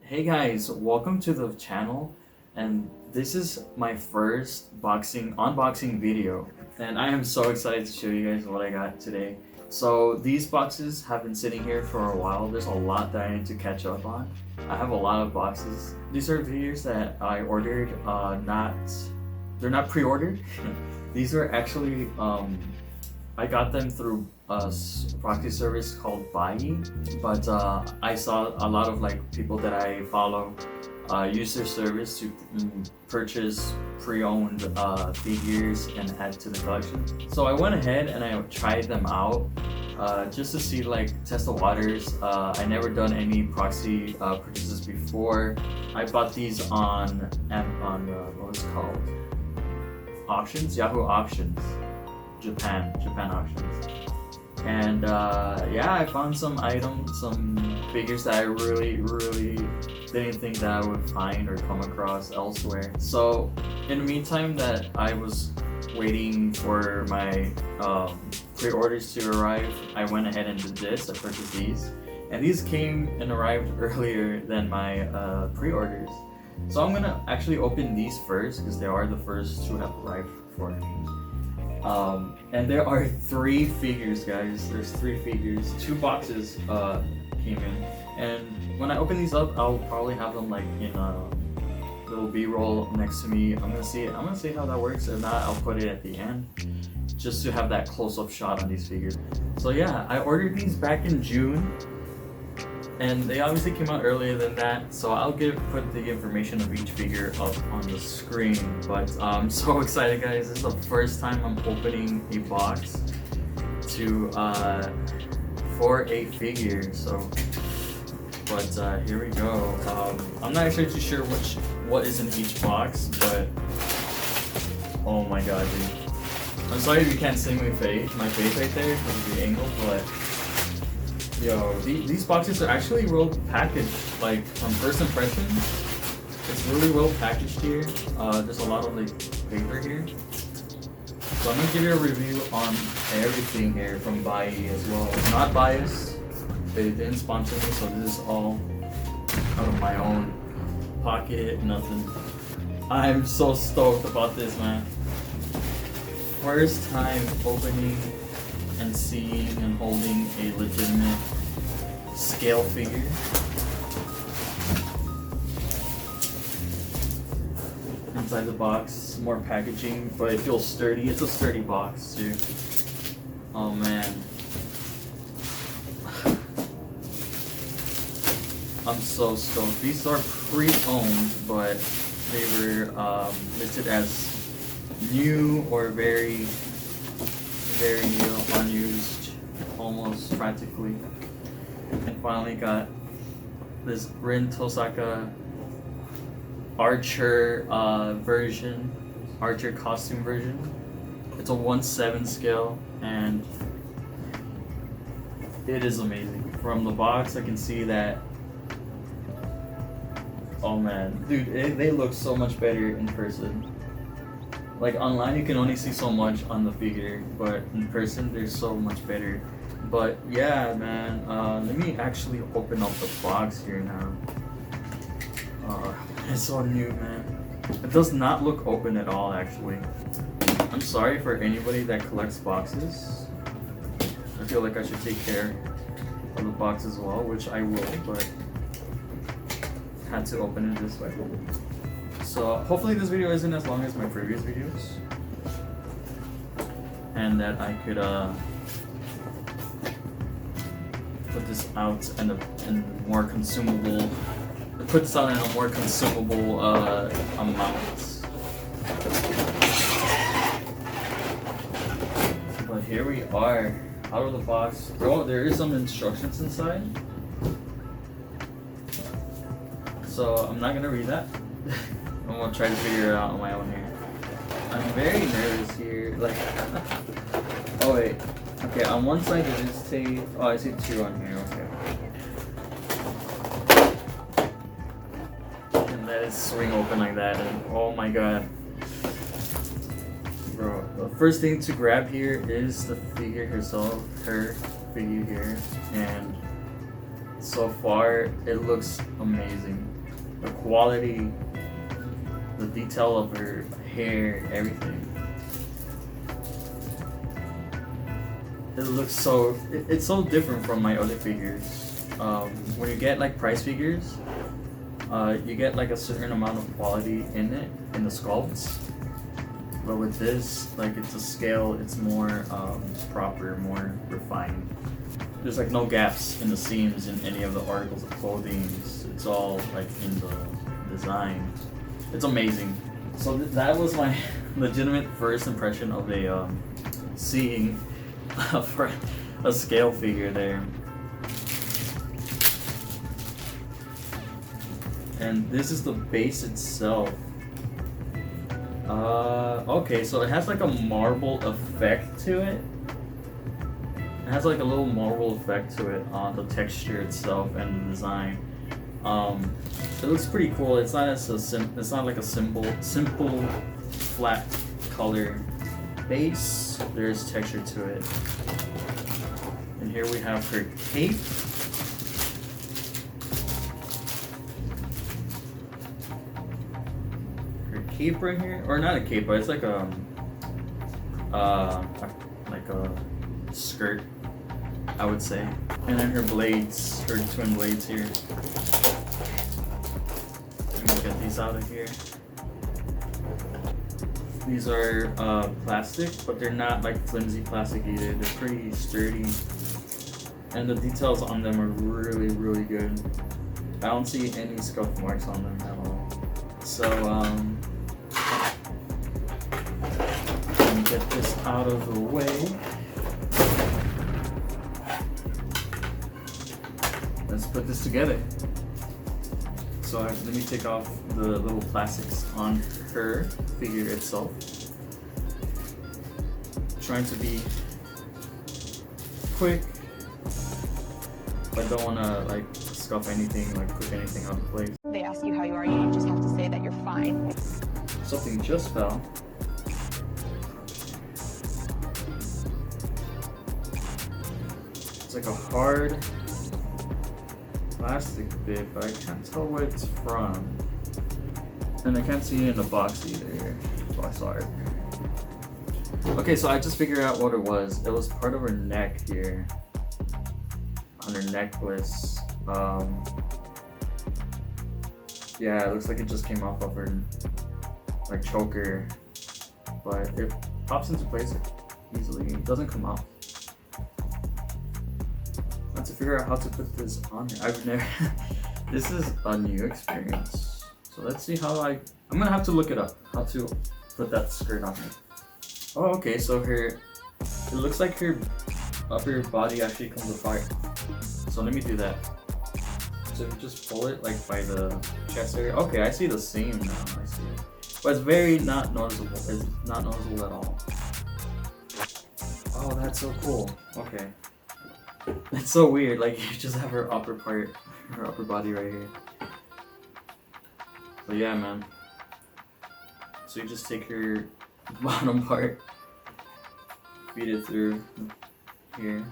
Hey guys, welcome to the channel, and this is my first unboxing video, and I am so excited to show you guys what I got today. So these boxes have been sitting here for a while. There's a lot that I need to catch up on. I have a lot of boxes. These are videos that I ordered, they're not pre-ordered. These are actually I got them through a proxy service called Buyee, but I saw a lot of people that I follow use their service to purchase pre-owned figures and add to the collection. So I went ahead and I tried them out just to see, test the waters. I never done any proxy purchases before. I bought these on what was it called? Auctions, Yahoo Auctions. Japan auctions, and yeah, I found some figures that I really didn't think that I would find or come across elsewhere. So in the meantime that I was waiting for my pre-orders to arrive, I went ahead and did this. I purchased these, and these came and arrived earlier than my pre-orders. So I'm gonna actually open these first because they are the first to have arrived for me. And there are 3 figures, guys. There's 3 figures. 2 boxes came in, and when I open these up, I'll probably have them in a little B-roll next to me. I'm gonna see how that works. If not, I'll put it at the end, just to have that close-up shot on these figures. So yeah, I ordered these back in June, and they obviously came out earlier than that, so I'll put the information of each figure up on the screen. But I'm so excited, guys. This is the first time I'm opening a box for a figure. So, but here we go. I'm not actually too sure what is in each box, but oh my god, dude. I'm sorry if you can't see my face right there because of the angle, but yo, these boxes are actually well packaged. From first impression, it's really well packaged here. There's a lot of paper here. So I'm gonna give you a review on everything here from Buyee as well. Not biased. They didn't sponsor me, so this is all out of my own pocket. Nothing. I'm so stoked about this, man. First time opening and seeing and holding a legitimate scale figure. Inside the box, more packaging, but it feels sturdy. It's a sturdy box too. Oh man. I'm so stoked. These are pre-owned, but they were listed as new or very new, unused, almost practically. And finally got this Ren Tohsaka Archer Archer costume version. It's a 1/7 scale, and it is amazing. From the box, I can see that. Oh man, dude, they look so much better in person. Online, you can only see so much on the figure, but in person, they're so much better. But yeah, man, let me actually open up the box here now. It's so new, man. It does not look open at all, actually. I'm sorry for anybody that collects boxes. I feel like I should take care of the box as well, which I will, but had to open it this way. So hopefully this video isn't as long as my previous videos, and that I could put this out in a more consumable amount. But here we are, out of the box. Oh, there is some instructions inside, so I'm not gonna read that. I'm gonna try to figure it out on my own here. I'm very nervous here. Oh wait. Okay, on one side it is tape. Oh, I see 2 on here. Okay. And let it swing open like that. And oh my god. Bro, the first thing to grab here is the figure herself. Her figure here. And so far it looks amazing. the quality, the detail of her hair, everything. It looks so, it's so different from my other figures. When you get like price figures, you get like a certain amount of quality in it, in the sculpts. But with this, like it's a scale, it's more proper, more refined. There's like no gaps in the seams in any of the articles of clothing. It's all like in the design. It's amazing. So that was my legitimate first impression of a seeing for a scale figure there. And this is the base itself. Okay, so it has like a marble effect to it. It has like a little marble effect to it on the texture itself and the design. It looks pretty cool. It's not as it's not like a simple flat color base. There's texture to it. And here we have her cape. Cape right here, or not a cape, but it's like a skirt, I would say. And then her blades, her twin blades here. Let me get these out of here. These are plastic, but they're not like flimsy plastic either. They're pretty sturdy, and the details on them are really, really good. I don't see any scuff marks on them at all. So get this out of the way. Let's put this together. So let me take off the little plastics on her figure itself. Trying to be quick, but don't want to like scuff anything, like cook anything out of place. They ask you how you are, you just have to say that you're fine. Something just fell. It's like a hard plastic bit, but I can't tell where it's from. And I can't see it in the box either, so I saw it. Okay, so I just figured out what it was. It was part of her neck here. On her necklace. Yeah, it looks like it just came off of her like choker. But it pops into place easily. It doesn't come out. I have to figure out how to put this on here. I've never this is a new experience. So let's see how I'm gonna have to look it up, how to put that skirt on her. Oh, okay, so it looks like her upper body actually comes apart. So let me do that. So if you just pull it like by the chest area. Okay, I see the seam now, I see it. But it's very not noticeable. It's not noticeable at all. Oh, that's so cool. Okay. That's so weird, like you just have her upper part, her upper body right here. But yeah, man. So you just take her bottom part, feed it through here.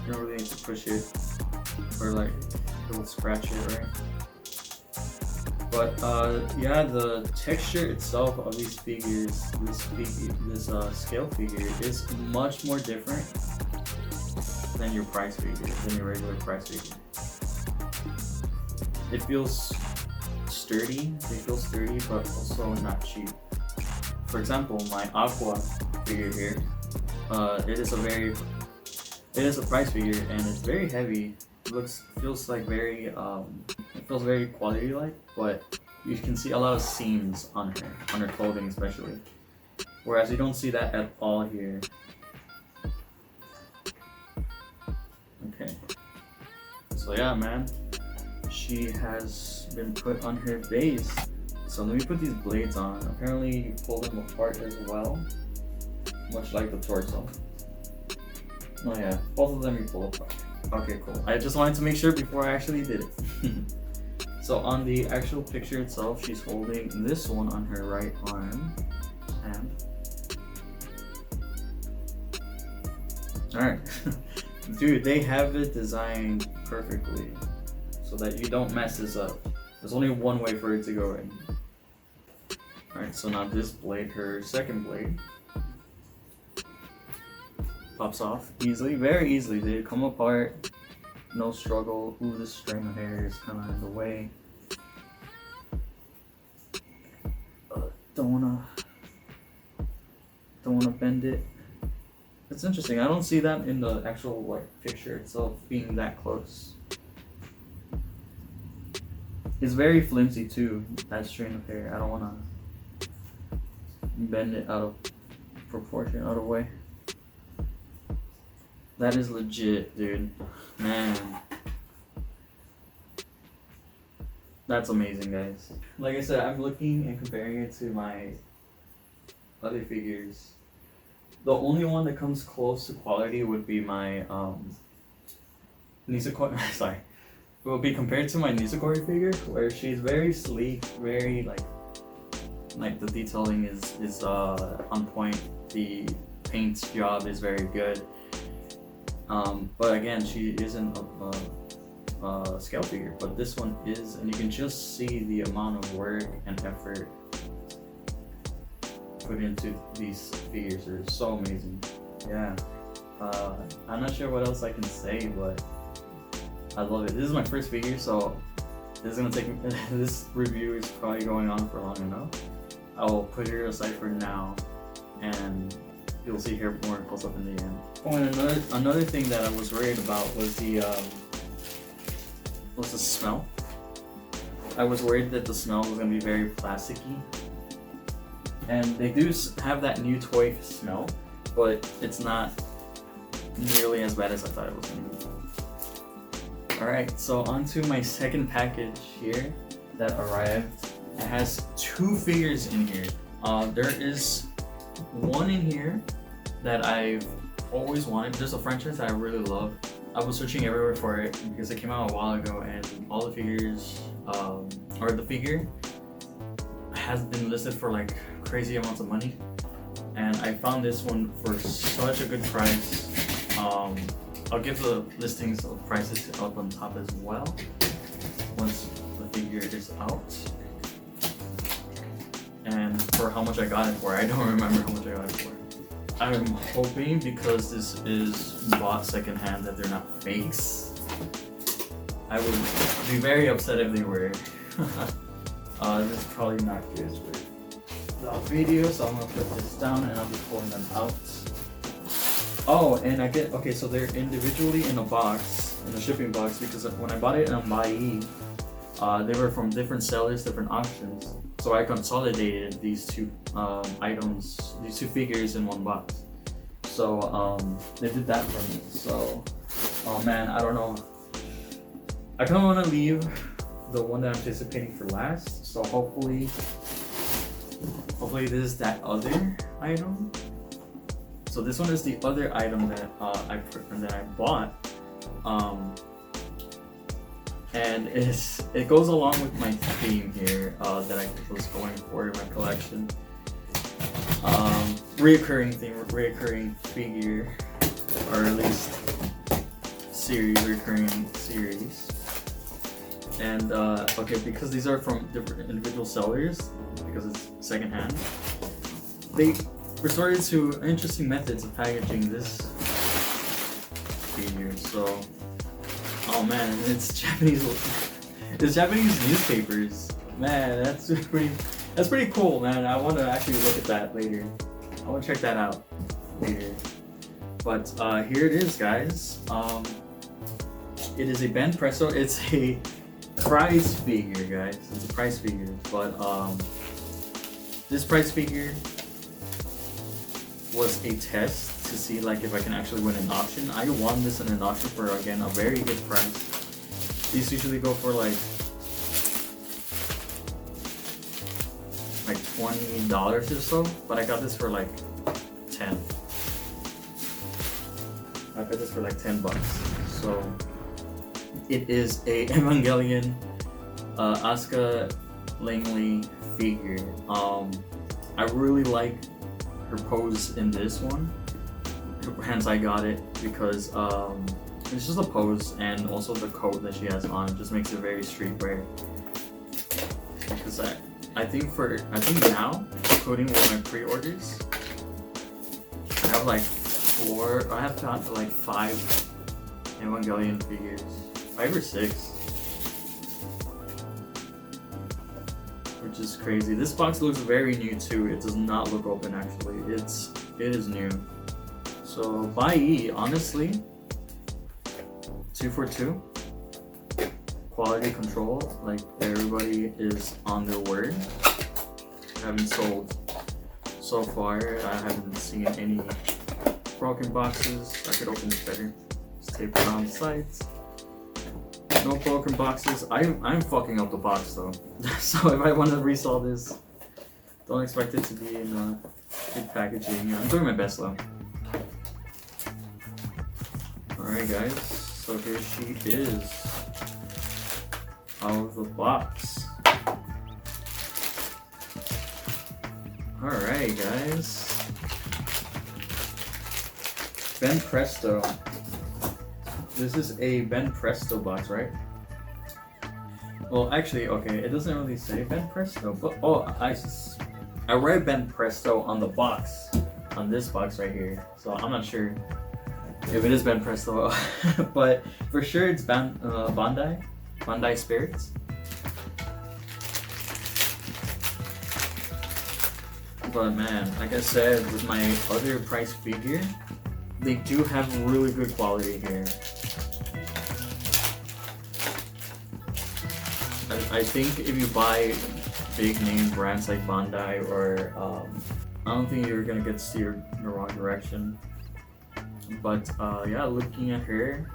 You don't really need to push it, or like it will scratch it, right? But yeah, the texture itself of these figures, this scale figure is much more different than your price figure, than your regular price figure. It feels sturdy, they feel sturdy, but also not cheap. For example, my Aqua figure here, it is a price figure and it's very heavy. It feels very quality-like, but you can see a lot of seams on her clothing especially. Whereas you don't see that at all here. Okay. So yeah, man. She has been put on her base. So let me put these blades on. Apparently you pull them apart as well, much like the torso. Oh yeah, both of them you pull apart. Okay, cool. I just wanted to make sure before I actually did it. So on the actual picture itself, she's holding this one on her right arm. And alright. Dude, they have it designed perfectly. So that you don't mess this up. There's only one way for it to go in. Alright, so now this blade, her second blade, pops off easily, very easily. They come apart, no struggle. Ooh, this string of hair is kind of in the way. Don't wanna bend it. It's interesting. I don't see that in the actual like picture itself being that close. It's very flimsy too. That string of hair. I don't wanna bend it out of proportion, out of way. That is legit, dude. Man. That's amazing, guys. Like I said, I'm looking and comparing it to my other figures. The only one that comes close to quality would be my Nisakoi. Sorry, it would be compared to my Nisakoi figure, where she's very sleek, very like the detailing is on point. The paint job is very good. But again, she isn't a scale figure, but this one is, and you can just see the amount of work and effort put into these figures. Are so amazing. Yeah. I'm not sure what else I can say, but I love it. This is my first figure, so this is gonna take this review is probably going on for long enough. I will put it aside for now, and you'll see here more close up in the end. Oh, and another thing that I was worried about was the smell. I was worried that the smell was gonna be very plasticky. And they do have that new toy smell, but it's not nearly as bad as I thought it was going to be. Alright, so on to my second package here that arrived. It has two figures in here. There is one in here that I've always wanted. There's a franchise that I really love. I was searching everywhere for it because it came out a while ago, and all the figures, or the figure has been listed for like crazy amounts of money, and I found this one for such a good price. I'll give the listings of prices up on top as well once the figure is out, and for how much I got it for. I don't remember how much I got it for. I'm hoping, because this is bought secondhand, that they're not fakes. I would be very upset if they were. This is probably not good for the video, so I'm gonna put this down and I'll be pulling them out. Oh, and okay, so they're individually in a box, in a shipping box, because when I bought it on Buyee, they were from different sellers, different auctions. So I consolidated these two items, these two figures in one box. So they did that for me. So, oh man, I don't know. I kind of want to leave the one that I'm anticipating for last. So hopefully this is that other item. So this one is the other item that I bought. And it goes along with my theme here that I was going for in my collection. Reoccurring theme, reoccurring figure, or at least recurring series. And okay, because these are from different individual sellers, because it's secondhand, they resorted to interesting methods of packaging this figure. So, oh man, it's Japanese newspapers. Man, that's pretty cool, man. I want to actually look at that later. I want to check that out later. But here it is, guys. It is a band presso. It's a prize figure, guys. It's a prize figure. But this prize figure was a test to see like if I can actually win an auction. I won this in an auction for, again, a very good price. These usually go for like $20 or so, but I got this for like 10. I got this for like $10. So it is a Evangelion Asuka Langley figure. I really like her pose in this one, hence I got it, because It's just the pose and also the coat that she has on just makes it very streetwear. Because I think now, including with my pre-orders, I have like like 5 Evangelion figures. 5 or 6. Which is crazy. This box looks very new too. It does not look open actually. It is new. So Buyee, honestly, 2 for 2. Quality control, like everybody is on their word. I haven't sold so far. I haven't seen any broken boxes. I could open this better. Just tape it on the sides. No broken boxes. I'm fucking up the box though. So if I want to resell this, don't expect it to be in good packaging. I'm doing my best though. Alright guys, so here she is. Out of the box. Alright guys. Ben Presto. This is a Ben Presto box, right? Well, actually, okay, it doesn't really say Ben Presto, but oh, I read Ben Presto on the box, on this box right here. So I'm not sure if it is Ben Presto, but for sure it's Bandai Spirits. But man, like I said, with my other price figure, they do have really good quality here. I think if you buy big name brands like Bandai or I don't think you're gonna get steered in the wrong direction. But yeah, looking at her,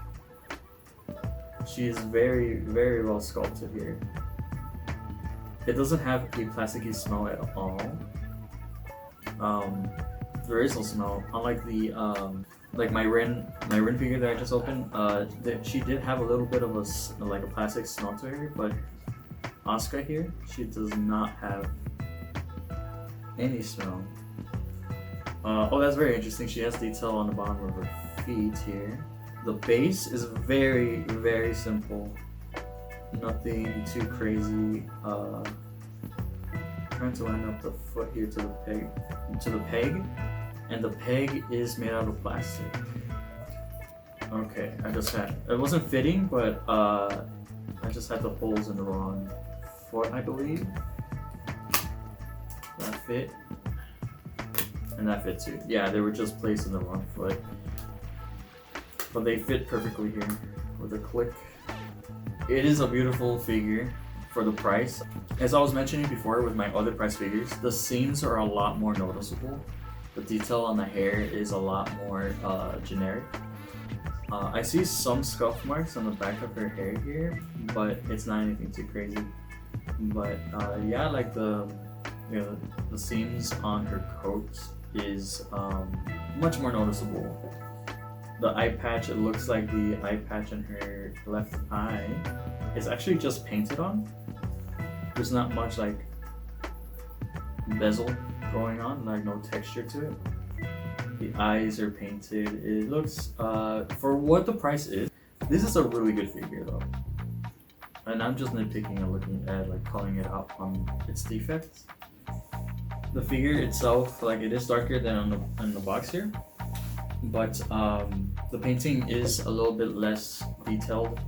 she is very, very well sculpted here. It doesn't have a plasticky smell at all. There is no smell, unlike the like my Ren figure that I just opened. She did have a little bit of a plastic smell to her, but Asuka here, she does not have any smell. Oh, that's very interesting. She has detail on the bottom of her feet here. The base is very, very simple. Nothing too crazy. Trying to line up the foot here to the peg, and the peg is made out of plastic. Okay, it wasn't fitting, but I just had the holes in the wrong foot, I believe. That fit. And that fit too. Yeah, they were just placed in the wrong foot. But they fit perfectly here with a click. It is a beautiful figure for the price. As I was mentioning before with my other price figures, the seams are a lot more noticeable. The detail on the hair is a lot more generic. I see some scuff marks on the back of her hair here, but it's not anything too crazy. But yeah, like the seams on her coat is much more noticeable. The eye patch, it looks like the eye patch in her left eye is actually just painted on. There's not much like bezel going on, like no texture to it. The eyes are painted. It looks, for what the price is, this is a really good figure though. And I'm just nitpicking and looking at, like, calling it out on its defects. The figure itself, like, it is darker than on the box here, but the painting is a little bit less detailed.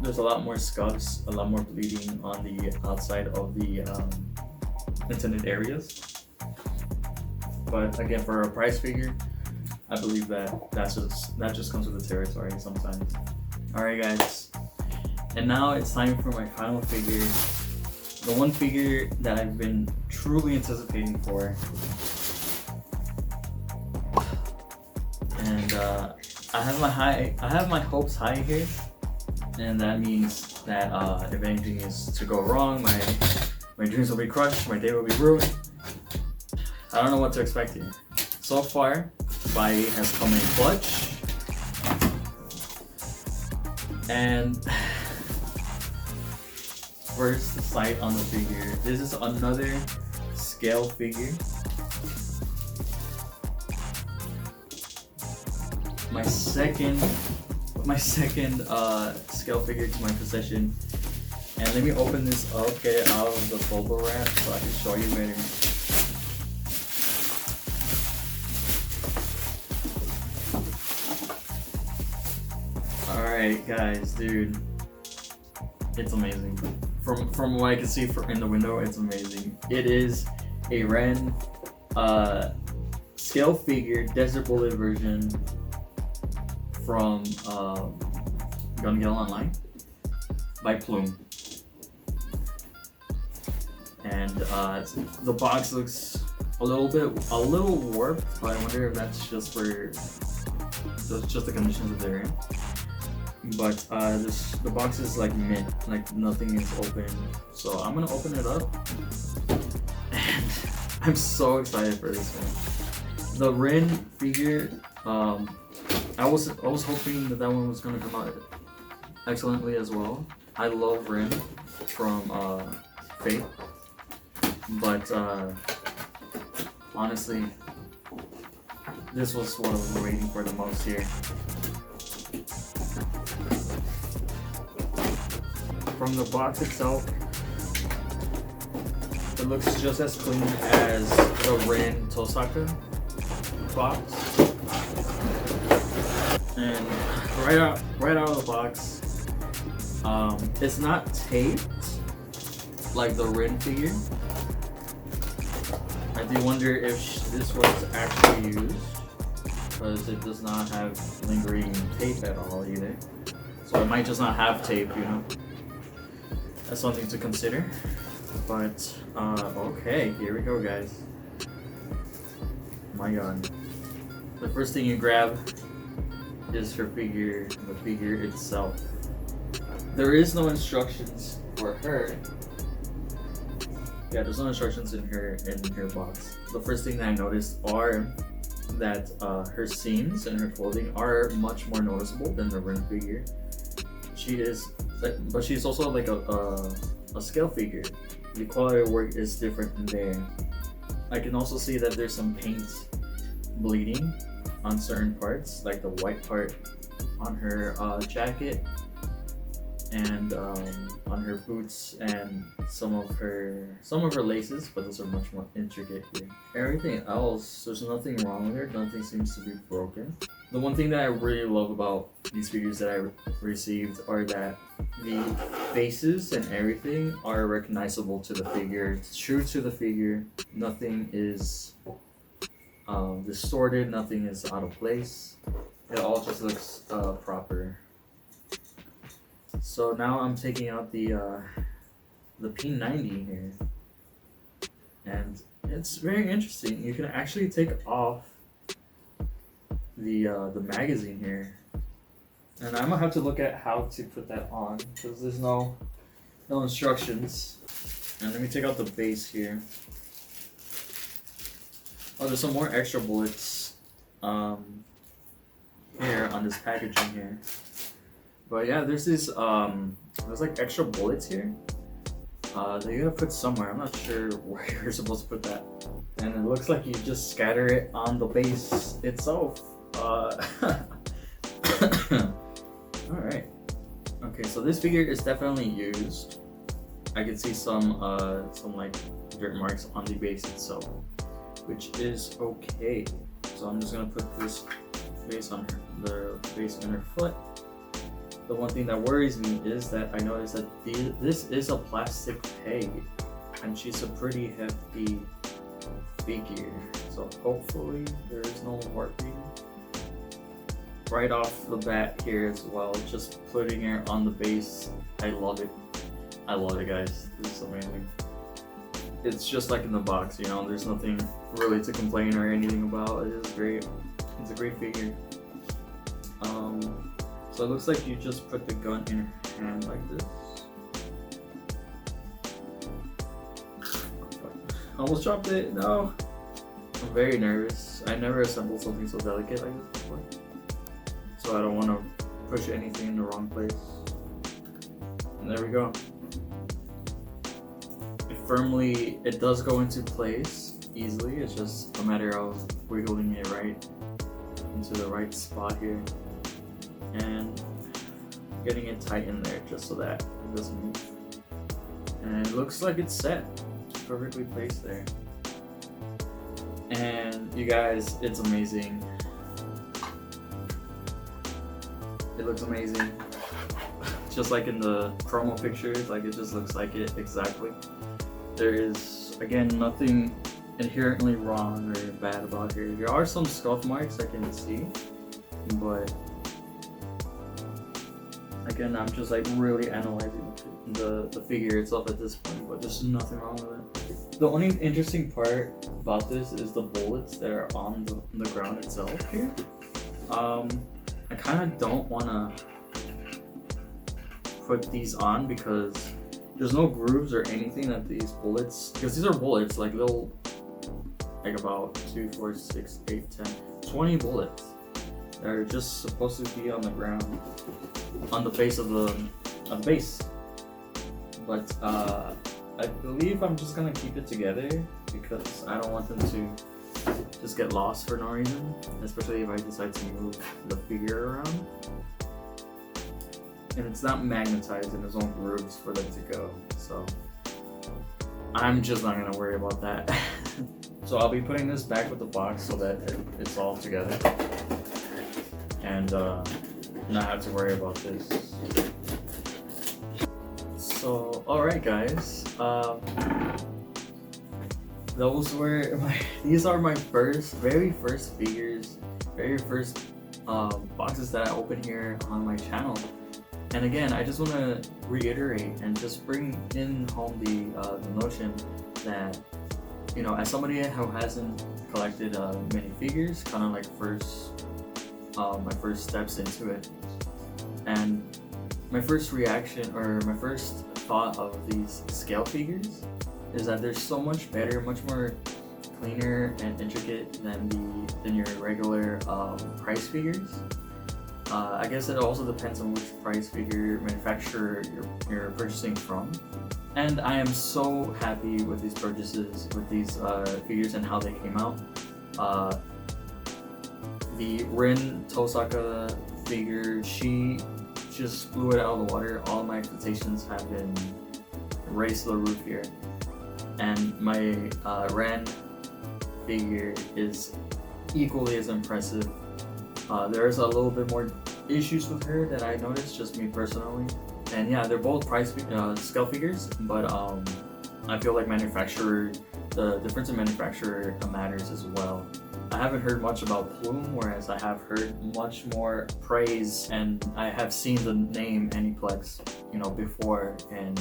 There's a lot more scuffs, a lot more bleeding on the outside of the intended areas. But again, for a price figure, I believe that just comes with the territory sometimes. Alright guys, and now it's time for my final figure. The one figure that I've been truly anticipating for. And I have my hopes high here. And that means that if anything is to go wrong, my dreams will be crushed, my day will be ruined. I don't know what to expect here. So far, Buyee has come in clutch. And first sight on the figure. This is another scale figure. My second put my second scale figure to my possession. And let me open this up, get it out of the bubble wrap so I can show you better. Alright guys, dude. It's amazing. From what I can see in the window, it's amazing. It is a Ren scale figure Desert Bullet version from Gale Online by Plume. And the box looks a little warped, but I wonder if that's just for just the conditions that they're in. But the box is like mint, like nothing is open. So I'm gonna open it up, and I'm so excited for this one. The Ren figure, I was hoping that one was gonna come out excellently as well. I love Ren from Fate, but honestly, this was what I was waiting for the most here. From the box itself, it looks just as clean as the Ren Tohsaka box. And right out of the box, it's not taped like the Ren figure. I do wonder if this was actually used, because it does not have lingering tape at all either. So it might just not have tape, you know. That's something to consider. But okay, here we go, guys. My god. The first thing you grab is her figure, the figure itself. There is no instructions for her. Yeah, there's no instructions in her box. The first thing that I noticed are that her seams and her clothing are much more noticeable than the Ren figure. But she's also like a scale figure. The quality of work is different there. I can also see that there's some paint bleeding on certain parts, like the white part on her jacket and on her boots and some of her laces, but those are much more intricate here. Everything else, there's nothing wrong with her. Nothing seems to be broken. The one thing that I really love about these figures that I received are that the faces and everything are recognizable to the figure. It's true to the figure. Nothing is distorted. Nothing is out of place. It all just looks proper. So now I'm taking out the P90 here, and it's very interesting. You can actually take off the magazine here, and I'm gonna have to look at how to put that on because there's no instructions. And let me take out the base here. Oh, there's some more extra bullets here on this packaging here. But yeah, there's this there's like extra bullets here that you gotta put somewhere. I'm not sure where you're supposed to put that. And it looks like you just scatter it on the base itself. Alright. Okay, so this figure is definitely used. I can see some like dirt marks on the base itself, which is okay. So I'm just gonna put this base on the base on her foot. The one thing that worries me is that I noticed that this is a plastic peg, and she's a pretty hefty figure. So hopefully there is no warping. Right off the bat here as well, just putting her on the base. I love it. I love it, guys. This is amazing. It's just like in the box, you know. There's nothing really to complain or anything about. It is great. It's a great figure. So it looks like you just put the gun in her hand like this. Almost dropped it. No. I'm very nervous. I never assembled something so delicate like this before. So I don't want to push anything in the wrong place. And there we go. It does go into place easily. It's just a matter of wiggling it right into the right spot here. And getting it tight in there just so that it doesn't move. And it looks like it's set, perfectly placed there. And you guys, it's amazing. It looks amazing. Just like in the promo pictures, like it just looks like it exactly. There is, again, nothing inherently wrong or bad about here. There are some scuff marks I can see, but again, I'm just like really analyzing the figure itself at this point, but there's nothing wrong with it. The only interesting part about this is the bullets that are on the ground itself here. I kind of don't want to put these on because there's no grooves or anything that these bullets, because these are bullets, like they'll, like about 2, 4, 6, 8, 10, 20 bullets that are just supposed to be on the ground, on the face of the base. But I believe I'm just gonna keep it together because I don't want them to just get lost for no reason, especially if I decide to move the figure around. And it's not magnetized and there's no grooves for them to go, so I'm just not gonna worry about that. So I'll be putting this back with the box so that it's all together and not have to worry about this. So alright guys, these are my very first figures, very first boxes that I open here on my channel. And again, I just want to reiterate and just bring in home the notion that, you know, as somebody who hasn't collected many figures, kind of like my first steps into it, and my first reaction or my first thought of these scale figures is that they're so much better, much more cleaner and intricate than your regular price figures. I guess it also depends on which price figure manufacturer you're purchasing from. And I am so happy with these purchases, with these figures and how they came out. The Ren Tohsaka figure, she just blew it out of the water. All my expectations have been raised to the roof here. And my Ren figure is equally as impressive. There's a little bit more issues with her that I noticed, just me personally. And yeah, they're both price scale figures, but I feel like the difference in manufacturer matters as well. I haven't heard much about Plume, whereas I have heard much more praise, and I have seen the name Aniplex, you know, before, and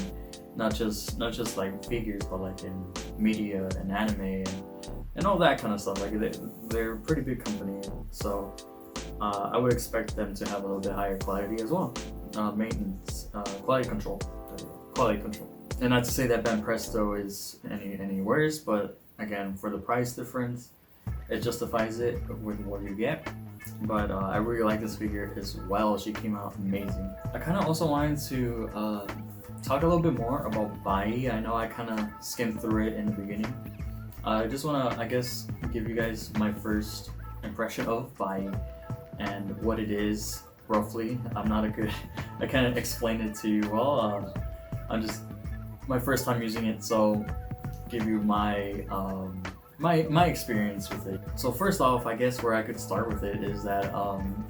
not just like figures, but like in media and anime and all that kind of stuff. Like they're a pretty big company, so I would expect them to have a little bit higher quality as well. Maintenance, quality control. And not to say that Ben Presto is any worse, but again, for the price difference, it justifies it with what you get. But I really like this figure as well. She came out amazing. I kind of also wanted to talk a little bit more about Buyee. I know I kind of skimmed through it in the beginning. I just want to, I guess, give you guys my first impression of Buyee and what it is roughly. I'm not a good, I can't explain it to you well. I'm just my first time using it, so give you my my experience with it. So first off, I guess where I could start with it is that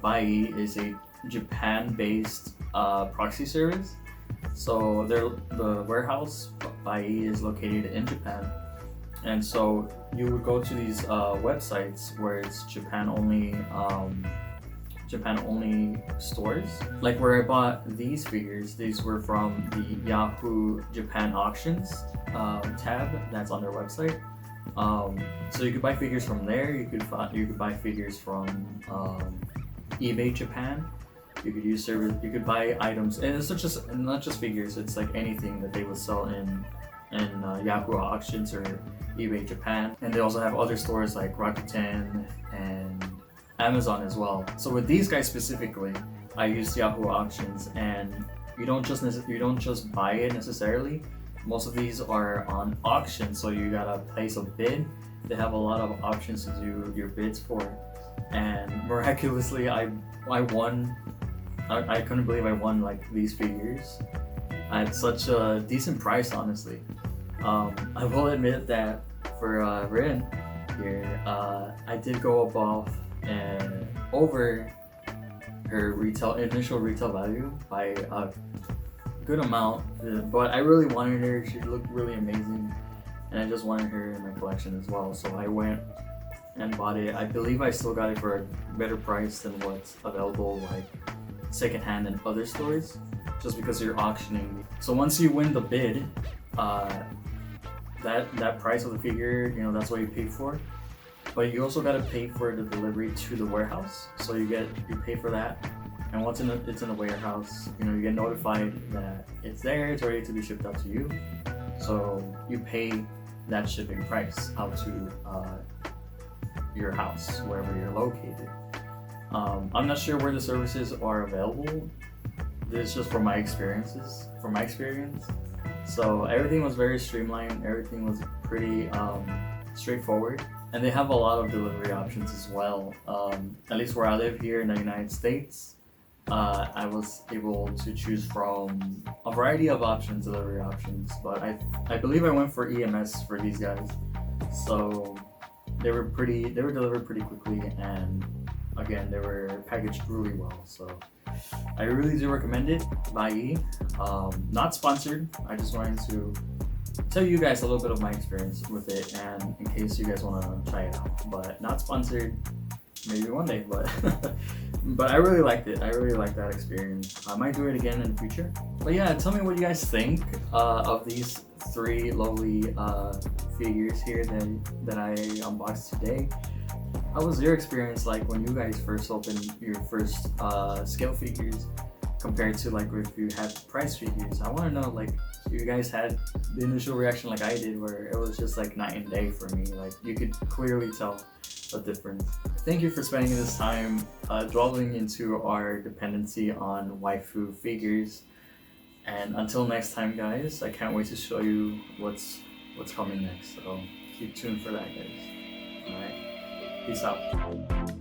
Buyee is a Japan-based proxy service. So the warehouse Buyee is located in Japan, and so you would go to these websites where it's Japan only stores. Like where I bought these figures, these were from the Yahoo Japan auctions tab that's on their website. So you could buy figures from there. You could buy figures from eBay Japan. You could use service. You could buy items, and it's not just figures. It's like anything that they would sell in Yahoo auctions or eBay Japan. And they also have other stores like Rakuten and Amazon as well. So with these guys specifically, I used Yahoo auctions, and you don't just buy it necessarily. Most of these are on auction, so you gotta place a bid. They have a lot of options to do your bids for, and miraculously, I won I couldn't believe I won like these figures at such a decent price, honestly. I will admit that for Rin here, I did go above and over her initial retail value by a good amount, but I really wanted her. She looked really amazing, and I just wanted her in my collection as well. So I went and bought it. I believe I still got it for a better price than what's available like secondhand in other stores, just because you're auctioning. So once you win the bid, that price of the figure, you know, that's what you pay for. But you also gotta pay for the delivery to the warehouse. So you pay for that, and once it's in the warehouse, you know, you get notified that it's there, it's ready to be shipped out to you. So you pay that shipping price out to your house, wherever you're located. I'm not sure where the services are available. This is just from my experience. So everything was very streamlined. Everything was pretty straightforward, and they have a lot of delivery options as well. At least where I live here in the United States, I was able to choose from a variety of delivery options. But I believe I went for EMS for these guys. So they were delivered pretty quickly, and again, they were packaged really well. So I really do recommend it. Buyee. Not sponsored. I just wanted to tell you guys a little bit of my experience with it, and in case you guys want to try it out. But not sponsored. Maybe one day, but but I really liked it. I really liked that experience. I might do it again in the future. But yeah, tell me what you guys think of these three lovely figures here that I unboxed today. How was your experience like when you guys first opened your first scale figures compared to like if you had price figures? I want to know like if you guys had the initial reaction like I did, where it was just like night and day for me. Like you could clearly tell a difference. Thank you for spending this time dwelling into our dependency on waifu figures. And until next time, guys, I can't wait to show you what's coming next. So keep tuned for that, guys. All right. Peace out.